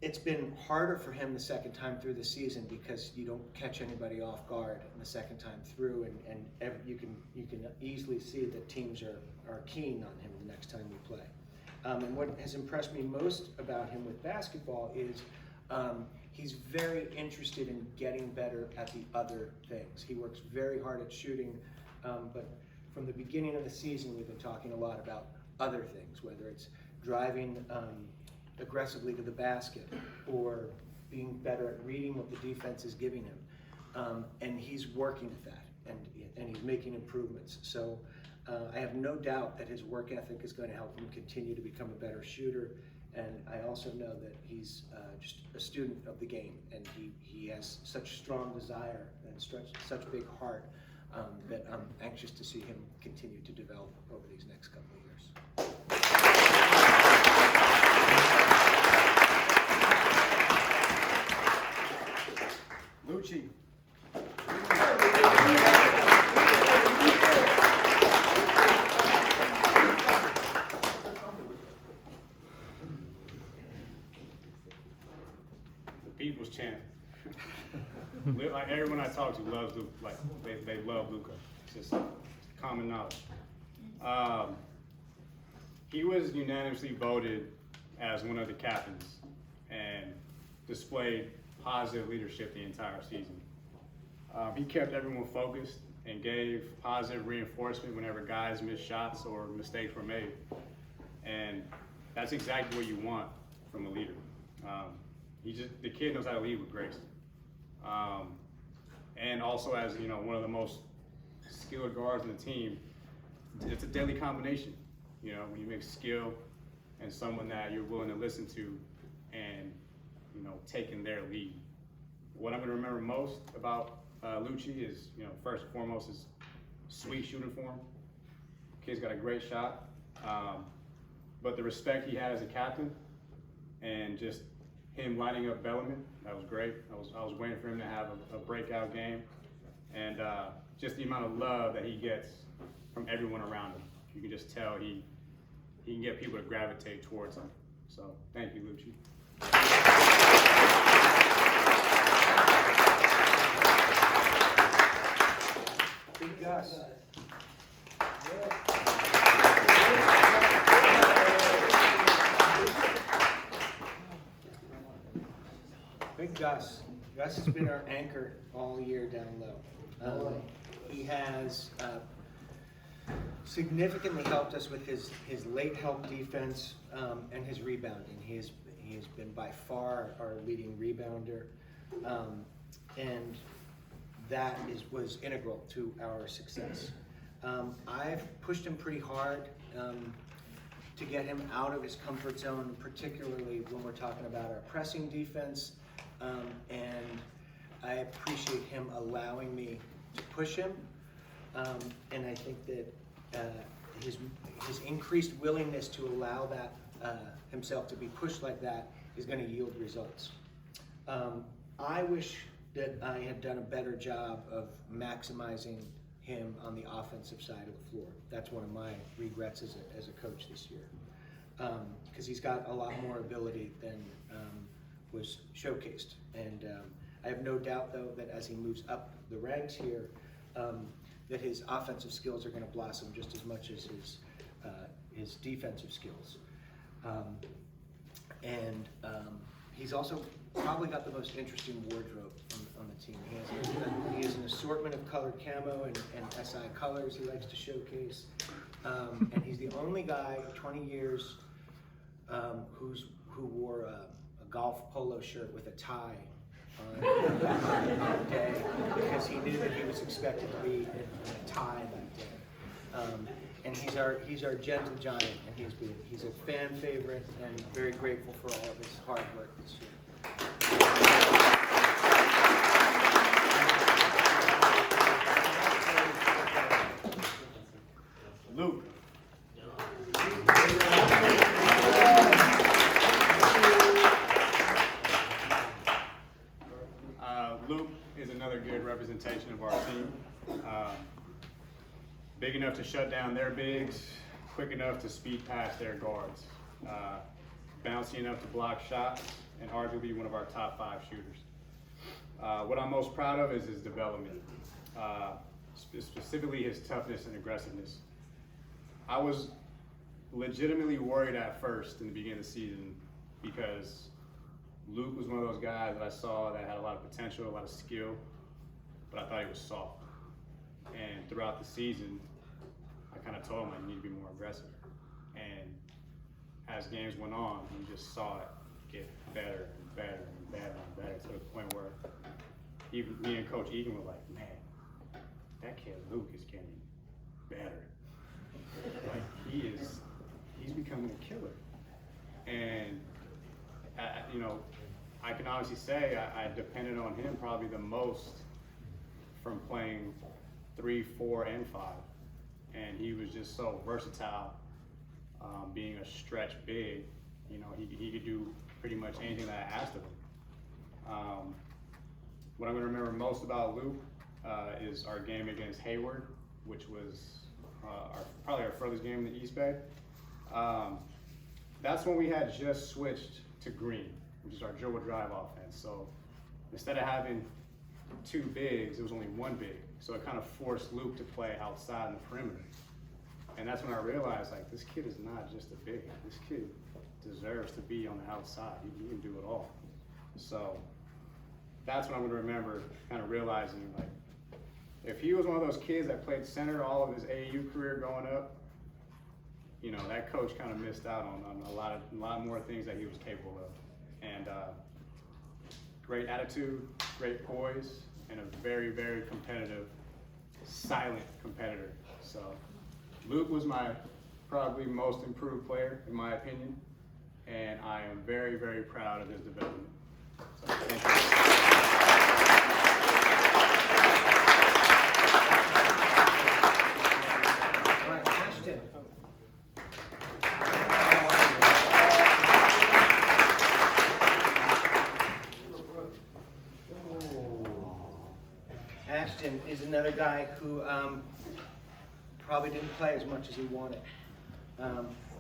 It's been harder for him the second time through the season because you don't catch anybody off guard in the second time through, and you can easily see that teams are keen on him the next time we play. And what has impressed me most about him with basketball is he's very interested in getting better at the other things. He works very hard at shooting, but from the beginning of the season, we've been talking a lot about other things, whether it's driving aggressively to the basket or being better at reading what the defense is giving him. And he's working at that, and he's making improvements. So I have no doubt that his work ethic is going to help him continue to become a better shooter. And I also know that he's just a student of the game, and he has such strong desire and such big heart that I'm anxious to see him continue to develop over these next couple of years. Lucci. People's champ. Like everyone I talk to loves Luka. Like they love Luka. It's just common knowledge. He was unanimously voted as one of the captains and displayed positive leadership the entire season. He kept everyone focused and gave positive reinforcement whenever guys missed shots or mistakes were made. And that's exactly what you want from a leader. The kid knows how to lead with grace. And also as, one of the most skilled guards in the team, it's a deadly combination. When you mix skill and someone that you're willing to listen to and, taking their lead. What I'm going to remember most about Lucci is, first and foremost, his sweet shooting form. Kid's got a great shot. But the respect he had as a captain and just him lighting up Bellarmine, that was great. I was waiting for him to have a breakout game. And just the amount of love that he gets from everyone around him. You can just tell he can get people to gravitate towards him. So thank you, Lucci. Big Gus. Big Gus. Gus has been our anchor all year down low. He has significantly helped us with his late help defense and his rebounding. He has been by far our leading rebounder, and that was integral to our success. I've pushed him pretty hard to get him out of his comfort zone, particularly when we're talking about our pressing defense, and I appreciate him allowing me to push him, and I think that his increased willingness to allow that himself to be pushed like that is going to yield results. I wish that I had done a better job of maximizing him on the offensive side of the floor. That's one of my regrets as a coach this year, because he's got a lot more ability than was showcased. And I have no doubt, though, that as he moves up the ranks here, that his offensive skills are going to blossom just as much as his defensive skills. He's also probably got the most interesting wardrobe on the team. He has an assortment of colored camo and SI colors he likes to showcase. And he's the only guy, 20 years, who wore a golf polo shirt with a tie on that day, because he knew that he was expected to be in a tie that day. And he's our gentle giant, and he's a fan favorite, and very grateful for all of his hard work this year. Luke. Luke is another good representation of our team. Big enough to shut down their bigs, quick enough to speed past their guards, bouncy enough to block shots, and arguably one of our top 5 shooters. What I'm most proud of is his development, specifically his toughness and aggressiveness. I was legitimately worried at first in the beginning of the season because Luke was one of those guys that I saw that had a lot of potential, a lot of skill, but I thought he was soft. And throughout the season, I kind of told him I need to be more aggressive. And as games went on, you just saw it get better and better and better and better, to the point where even me and Coach Egan were like, man, that kid Luke is getting better. Like he's becoming a killer. And I can honestly say I depended on him probably the most from playing 3, 4, and 5. And he was just so versatile, being a stretch big. He could do pretty much anything that I asked of him. What I'm going to remember most about Luke is our game against Hayward, which was probably our furthest game in the East Bay. That's when we had just switched to green, which is our dribble drive offense. So instead of having 2 bigs, it was only 1 big. So it kind of forced Luke to play outside in the perimeter. And that's when I realized, like, this kid is not just a big. This kid deserves to be on the outside. He can do it all. So that's when I'm going to remember kind of realizing, like, if he was one of those kids that played center all of his AAU career growing up, you know, that coach kind of missed out on a lot more things that he was capable of. And great attitude, great poise, and a very, very competitive, silent competitor. So Luke was my probably most improved player, in my opinion, and I am very, very proud of his development. So, thank you. All right, Ashton. Ashton is another guy who probably didn't play as much as he wanted,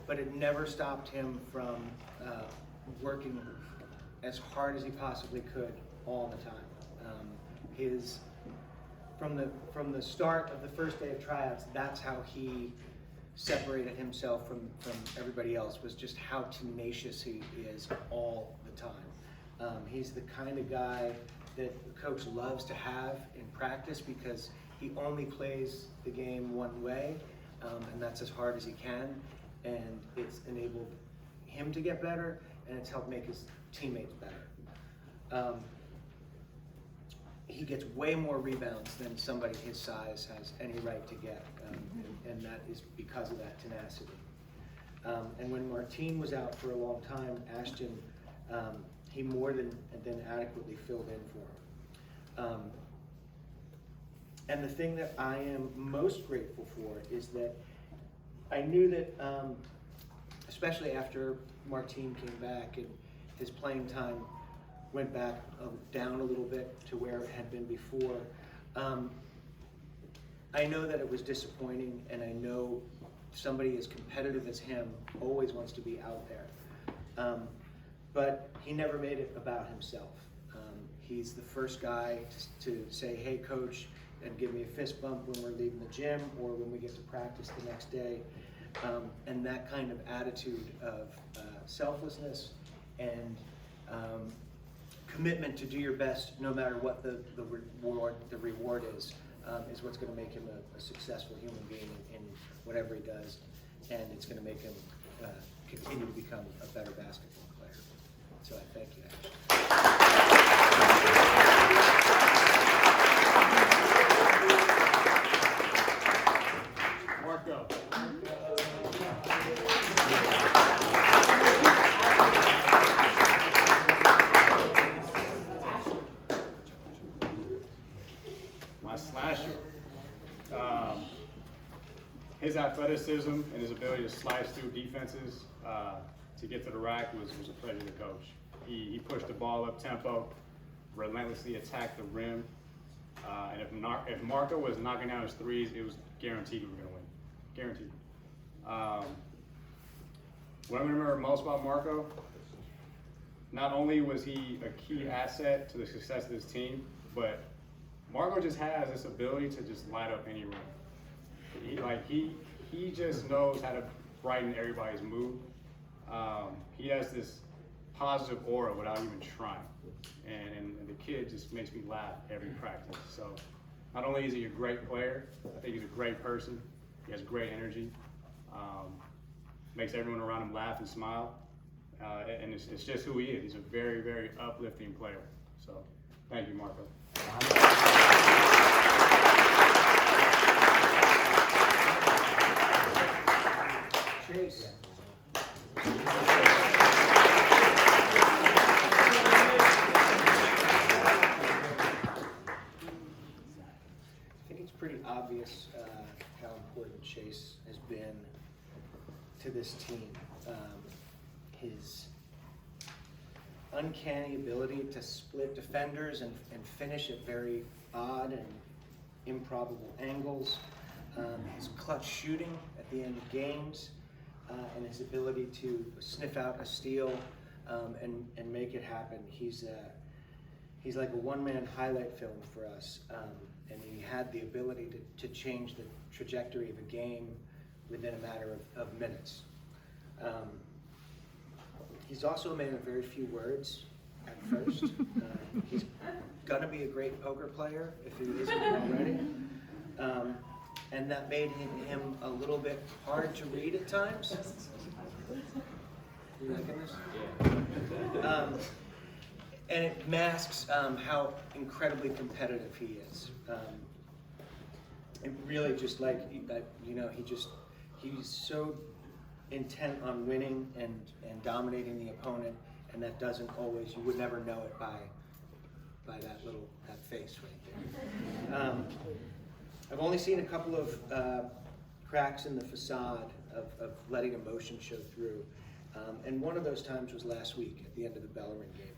but it never stopped him from working as hard as he possibly could all the time. From the start of the first day of tryouts, that's how he separated himself from everybody else, was just how tenacious he is all the time. He's the kind of guy that the coach loves to have in practice because he only plays the game one way, and that's as hard as he can, and it's enabled him to get better, and it's helped make his teammates better. He gets way more rebounds than somebody his size has any right to get, and that is because of that tenacity. And when Martine was out for a long time, Ashton, he more than adequately filled in for him. And the thing that I am most grateful for is that I knew that, especially after Martine came back and his playing time went back down a little bit to where it had been before, I know that it was disappointing, and I know somebody as competitive as him always wants to be out there. But he never made it about himself. He's the first guy to say, hey coach, and give me a fist bump when we're leaving the gym or when we get to practice the next day. And that kind of attitude of selflessness and commitment to do your best no matter what the reward is what's going to make him a successful human being in whatever he does, and it's going to make him continue to become a better basketball player. So I thank you, Ash. Marco. My slasher. His athleticism and his ability to slice through defenses to get to the rack was a pleasure to coach. He pushed the ball up tempo, relentlessly attacked the rim, and if Marco was knocking down his threes, it was guaranteed we were going to win. Guaranteed. What I remember most about Marco, not only was he a key asset to the success of this team, but Marco just has this ability to just light up any room. He just knows how to brighten everybody's mood. He has this positive aura without even trying, and the kid just makes me laugh every practice. So not only is he a great player, I think he's a great person. He has great energy, makes everyone around him laugh and smile, and it's just who he is. He's a very, very uplifting player. So thank you, Marco. Chase. I think it's pretty obvious how important Chase has been to this team. His uncanny ability to split defenders and finish at very odd and improbable angles, his clutch shooting at the end of games, and his ability to sniff out a steal and make it happen. He's like a one-man highlight film for us, and he had the ability to change the trajectory of a game within a matter of minutes. He's also a man of very few words at first. He's gonna be a great poker player if he isn't already. and that made him a little bit hard to read at times. You liking this? Yeah. And it masks how incredibly competitive he is. It really just he's so intent on winning and dominating the opponent, and that doesn't always, you would never know it by that face right there. I've only seen a couple of cracks in the facade of letting emotion show through. And one of those times was last week at the end of the Bellarmine game.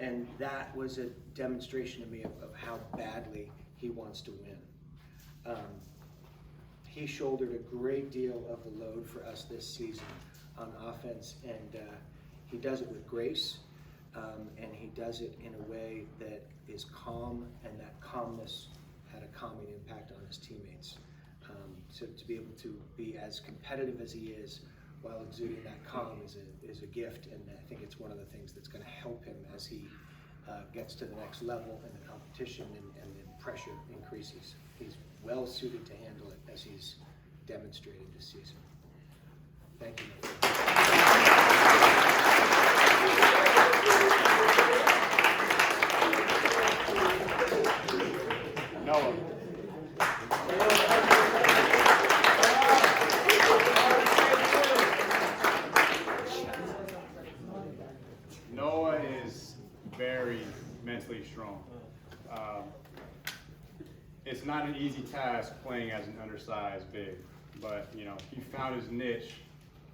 And that was a demonstration to me of how badly he wants to win. He shouldered a great deal of the load for us this season on offense, and he does it with grace, and he does it in a way that is calm, and that calmness had a calming impact on his teammates. So to be able to be as competitive as he is while exuding that calm is a gift, and I think it's one of the things that's going to help him as he gets to the next level in the competition and the pressure increases. He's well suited to handle it as he's demonstrated this season. Thank you. Noah. Noah is very mentally strong. It's not an easy task playing as an undersized big, but he found his niche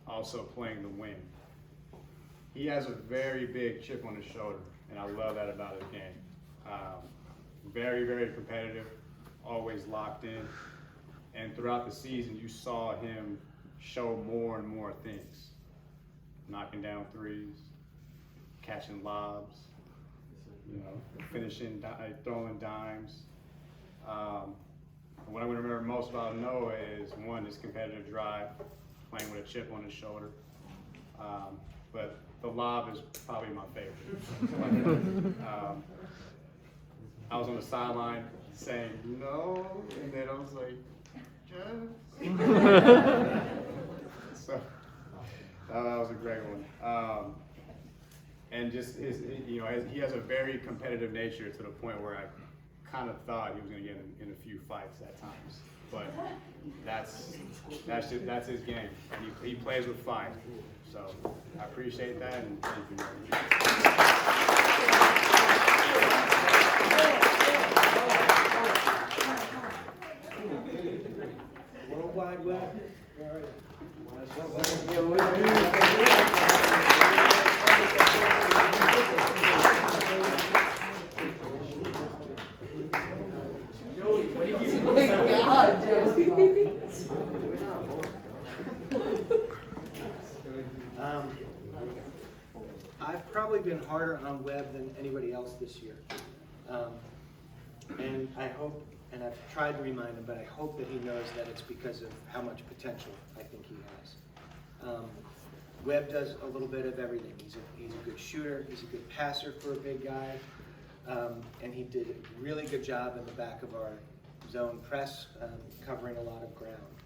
also playing the wing. He has a very big chip on his shoulder, and I love that about his game. Very, very competitive, always locked in, and throughout the season you saw him show more and more things. Knocking down threes, catching lobs, finishing, throwing dimes. What I would remember most about Noah is, one, his competitive drive, playing with a chip on his shoulder. But the lob is probably my favorite. I was on the sideline saying no, and then I was like, yes. So that was a great one. And just he has a very competitive nature, to the point where I kind of thought he was going to get in a few fights at times, but that's his game, and he plays with fire. So I appreciate that, and thank you very much. World Wide Web. I've probably been harder on Webb than anybody else this year. And I hope, and I've tried to remind him, but I hope that he knows that it's because of how much potential I think he has. Webb does a little bit of everything. He's a good shooter, he's a good passer for a big guy, and he did a really good job in the back of our zone press, covering a lot of ground.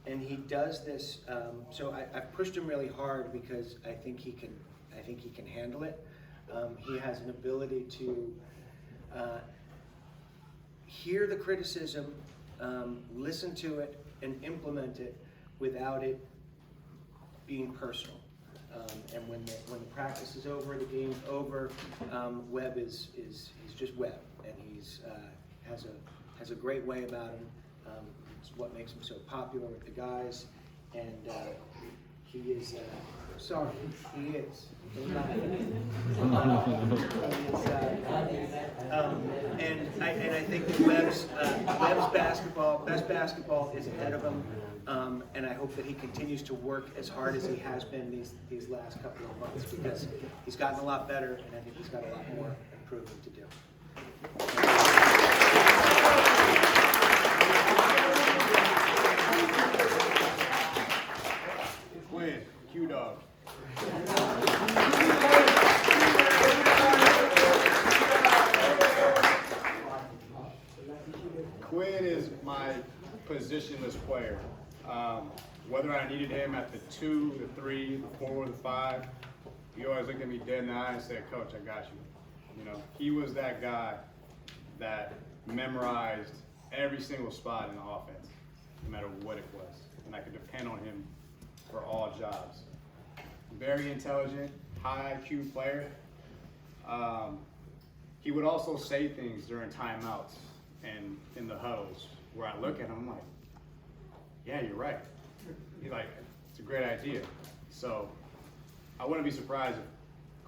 And he does this, so I've pushed him really hard because I think he can handle it. He has an ability to hear the criticism, listen to it, and implement it without it being personal. And when the practice is over, the game's over, Webb is just Webb, and he's has a great way about him. It's what makes him so popular with the guys, and he is. Sorry, he is. And I think that Webb's best basketball is ahead of him, and I hope that he continues to work as hard as he has been these last couple of months, because he's gotten a lot better, and I think he's got a lot more improvement to do. Quinn, Q-Dog. Quinn is my positionless player. Whether I needed him at the 2, the 3, the 4, the 5, he always looked at me dead in the eye and said, "Coach, I got you." You know, he was that guy that memorized every single spot in the offense, no matter what it was, and I could depend on him for all jobs. Very intelligent, high IQ player. He would also say things during timeouts and in the huddles where I look at him, I'm like, "Yeah, you're right." He's like, "It's a great idea." So I wouldn't be surprised if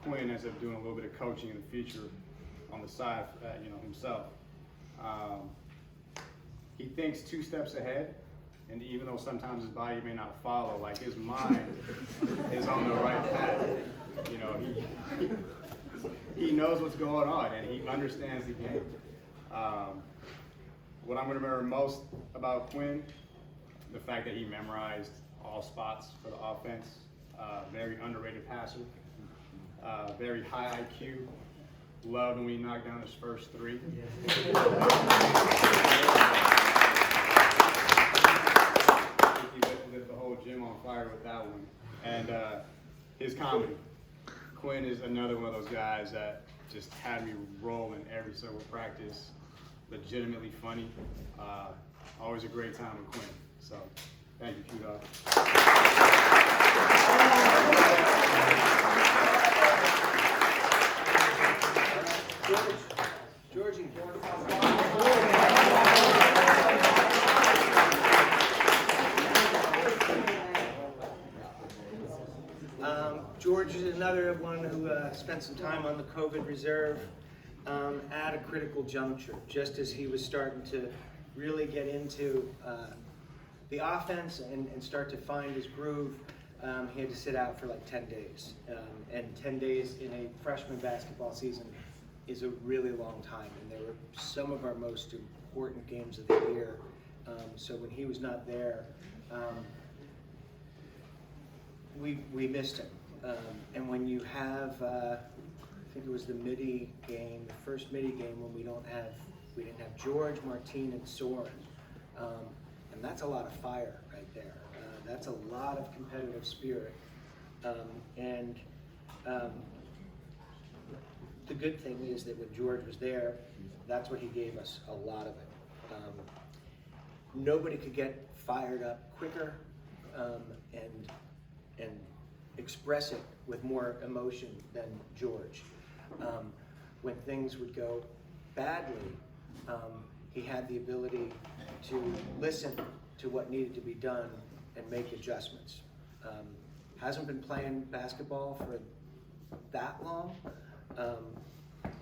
Quinn ends up doing a little bit of coaching in the future on the side, himself. He thinks 2 steps ahead, and even though sometimes his body may not follow, like his mind is on the right path. You know, he knows what's going on and he understands the game. What I'm going to remember most about Quinn, the fact that he memorized all spots for the offense. Very underrated passer. Very high IQ. Loved when we knocked down his first 3. He lit the whole gym on fire with that one. And his comedy. Quinn is another one of those guys that just had me rolling every single practice. Legitimately funny. Always a great time with Quinn. So, thank you, Q-Dog. Georgie. George is another one who spent some time on the COVID reserve at a critical juncture, just as he was starting to really get into the offense and start to find his groove. He had to sit out for like 10 days. And 10 days in a freshman basketball season is a really long time. And they were some of our most important games of the year. So when he was not there, we missed him. And when you have, I think it was the midi game, the first midi game when we didn't have George, Martine, and Soren. And that's a lot of fire right there. That's a lot of competitive spirit. The good thing is that when George was there, that's what he gave us, a lot of it. Nobody could get fired up quicker and express it with more emotion than George. When things would go badly, he had the ability to listen to what needed to be done and make adjustments. Hasn't been playing basketball for that long.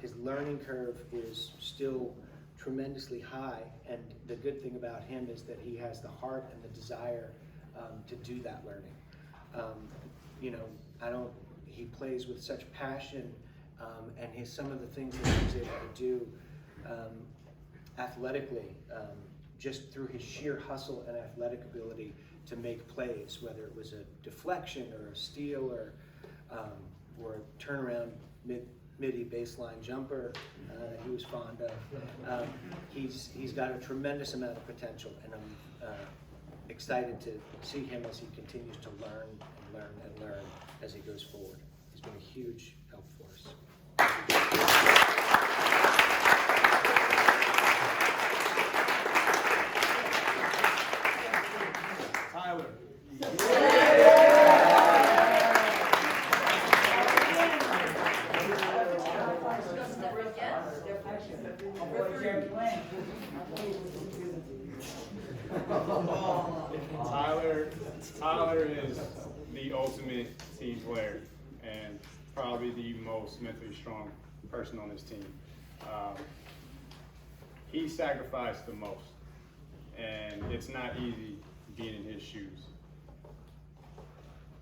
His learning curve is still tremendously high, and the good thing about him is that he has the heart and the desire to do that learning. He plays with such passion, and some of the things that he's able to do athletically, just through his sheer hustle and athletic ability to make plays, whether it was a deflection or a steal or a turnaround midi baseline jumper that he was fond of. He's got a tremendous amount of potential, and I'm excited to see him as he continues to learn and learn and learn as he goes forward. He's been a huge help for us. Tyler. Tyler is the ultimate team player and probably the most mentally strong person on this team. He sacrificed the most, and it's not easy being in his shoes.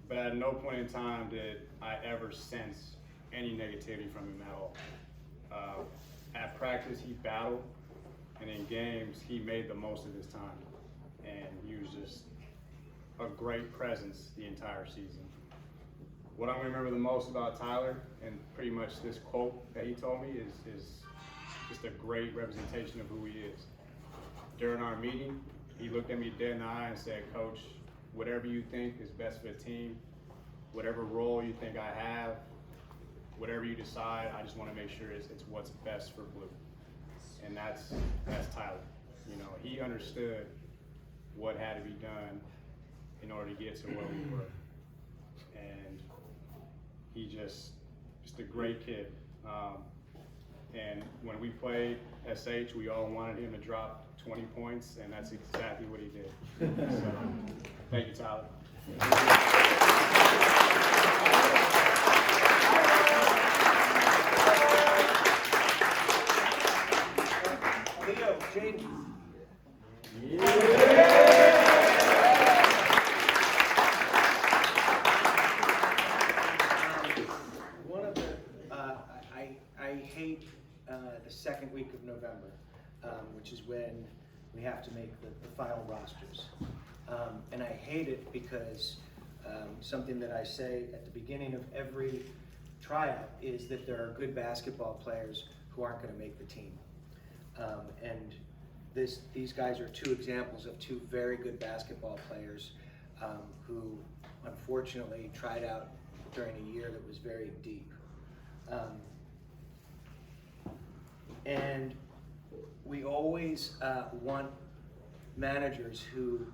But at no point in time did I ever sense any negativity from him at all. At practice, he battled, and in games, he made the most of his time. And he was just a great presence the entire season. What I'm gonna remember the most about Tyler, and pretty much this quote that he told me, is just a great representation of who he is. during our meeting, he looked at me dead in the eye and said, "Coach, whatever you think is best for the team, whatever role you think I have, whatever you decide, I just want to make sure it's what's best for Blue." And that's Tyler. You know, he understood what had to be done in order to get to where we were. And he just a great kid. And when we played SH, we all wanted him to drop 20 points, and that's exactly what he did. So, thank you, Tyler. Leo, James. One of the, I hate the second week of November, which is when we have to make the final rosters. And I hate it because something that I say at the beginning of every tryout is that there are good basketball players who aren't going to make the team. And these guys are two examples of two very good basketball players who unfortunately tried out during a year that was very deep. And we always want managers who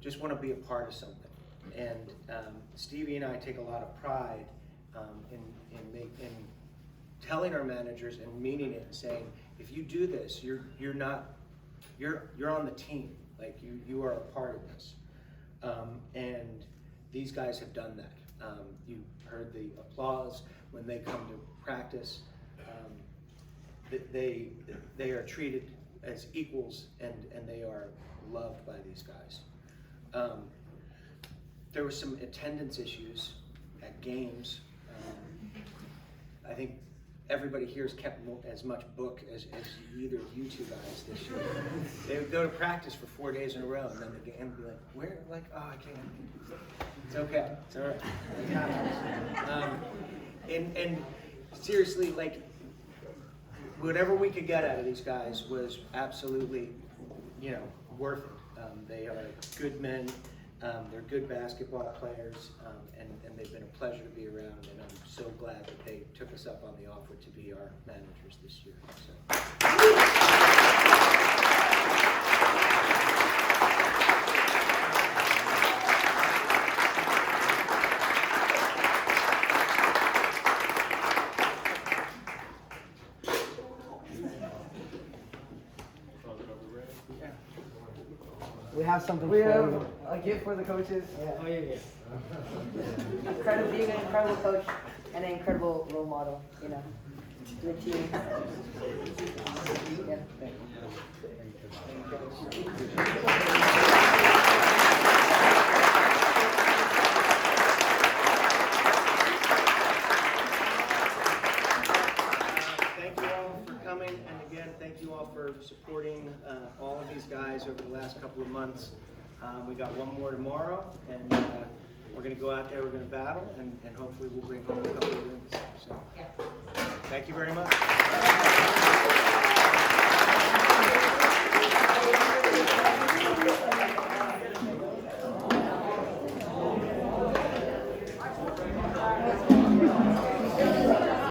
just want to be a part of something. And Stevie and I take a lot of pride in telling our managers and meaning it and saying, if you do this, you're on the team. Like you are a part of this. And these guys have done that. You heard the applause when they come to practice. They are treated as equals, and they are loved by these guys. There were some attendance issues at games. I think everybody here has kept as much book as either of you two guys this year. They would go to practice for 4 days in a row, and then the game would be like, where? Like, oh, I can't. It's okay. It's all right. It happens. And seriously, like, whatever we could get out of these guys was absolutely, worth it. They are good men. They're good basketball players, and they've been a pleasure to be around, and I'm so glad that they took us up on the offer to be our managers this year. We have something We for have you. a gift for the coaches. Oh, yeah. Being an incredible coach and an incredible role model, to the team. Yeah. Thank you all for coming, and again, thank you all for supporting all of these guys over the last couple of months. We got one more tomorrow, and we're going to go out there, we're going to battle, and hopefully we'll bring home a couple of wins. So, thank you very much.